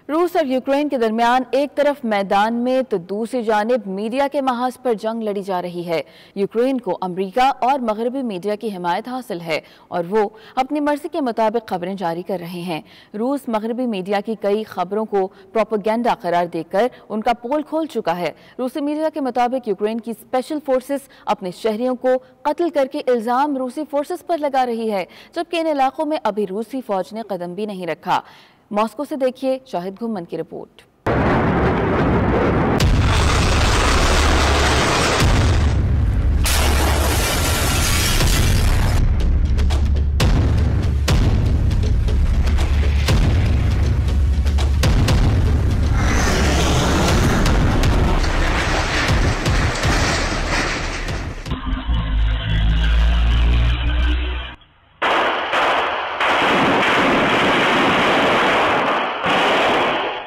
रूस और यूक्रेन के दरमियान एक तरफ मैदान में तो दूसरी जानिब मीडिया के महाज पर जंग लड़ी जा रही है। यूक्रेन को अमेरिका और मगरबी मीडिया की हिमायत हासिल है और वो अपनी मर्जी के मुताबिक खबरें जारी कर रहे हैं। रूस मगरबी मीडिया की कई खबरों को प्रोपेगेंडा करार देकर उनका पोल खोल चुका है। रूसी मीडिया के मुताबिक यूक्रेन की स्पेशल फोर्सेस अपने शहरियों को कत्ल करके इल्जाम रूसी फोर्सेस पर लगा रही है, जबकि इन इलाकों में अभी रूसी फौज ने कदम भी नहीं रखा। मॉस्को से देखिए शाहिद घुम्मन की रिपोर्ट।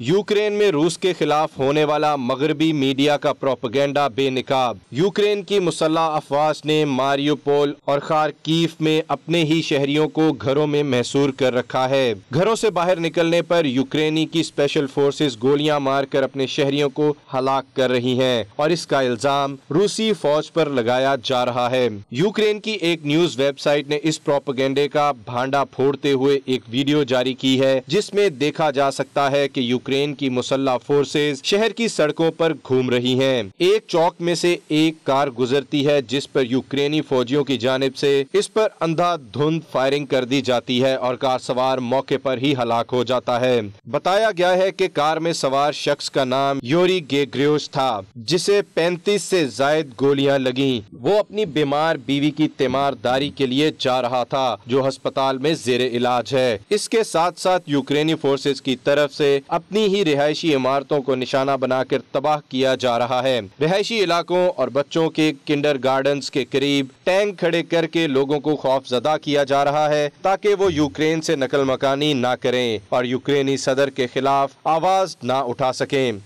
यूक्रेन में रूस के खिलाफ होने वाला मगरबी मीडिया का प्रोपेगेंडा बेनकाब। यूक्रेन की मुसल्लह अफवाज ने मारियोपोल और खार्किव में अपने ही शहरियों को घरों में महसूर कर रखा है। घरों से बाहर निकलने पर यूक्रेनी की स्पेशल फोर्सेस गोलियां मारकर अपने शहरियों को हलाक कर रही हैं और इसका इल्जाम रूसी फौज पर लगाया जा रहा है। यूक्रेन की एक न्यूज वेबसाइट ने इस प्रोपेगेंडे का भांडा फोड़ते हुए एक वीडियो जारी की है, जिसमें देखा जा सकता है कि यूक्रेन की मुसल्लह फोर्सेस शहर की सड़कों पर घूम रही हैं। एक चौक में से एक कार गुजरती है जिस पर यूक्रेनी फौजियों की जानिब से इस पर अंधाधुंध फायरिंग कर दी जाती है और कार सवार मौके पर ही हलाक हो जाता है। बताया गया है कि कार में सवार शख्स का नाम योरी गेग्रियोस था, जिसे 35 से जायद गोलियां लगीं। वो अपनी बीमार बीवी की तीमारदारी के लिए जा रहा था, जो अस्पताल में जेरे इलाज है। इसके साथ साथ यूक्रेनी फोर्सेस की तरफ से अपनी ही रिहायशी इमारतों को निशाना बनाकर तबाह किया जा रहा है। रिहायशी इलाकों और बच्चों के किंडरगार्टन्स के करीब टैंक खड़े करके लोगों को खौफजदा किया जा रहा है ताकि वो यूक्रेन से नकल मकानी ना करें और यूक्रेनी सदर के खिलाफ आवाज ना उठा सकें।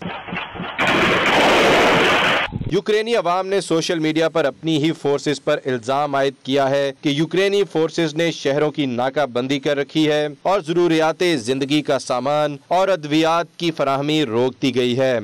यूक्रेनी अवाम ने सोशल मीडिया पर अपनी ही फोर्सेस पर इल्जाम आयद किया है कि यूक्रेनी फोर्सेस ने शहरों की नाकाबंदी कर रखी है और जरूरियाते जिंदगी का सामान और अद्वियात की फराहमी रोक दी गई है।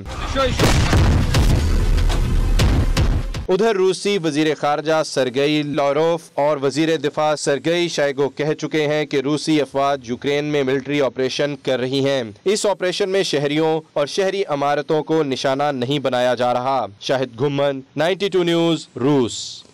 उधर रूसी वजीर खारजा सरगेई लारोफ और वजीर दिफा सरगेई शाइगो कह चुके हैं कि रूसी अफवाज यूक्रेन में मिलिट्री ऑपरेशन कर रही हैं। इस ऑपरेशन में शहरियों और शहरी इमारतों को निशाना नहीं बनाया जा रहा। शाहिद घुम्मन, 92 न्यूज़, रूस।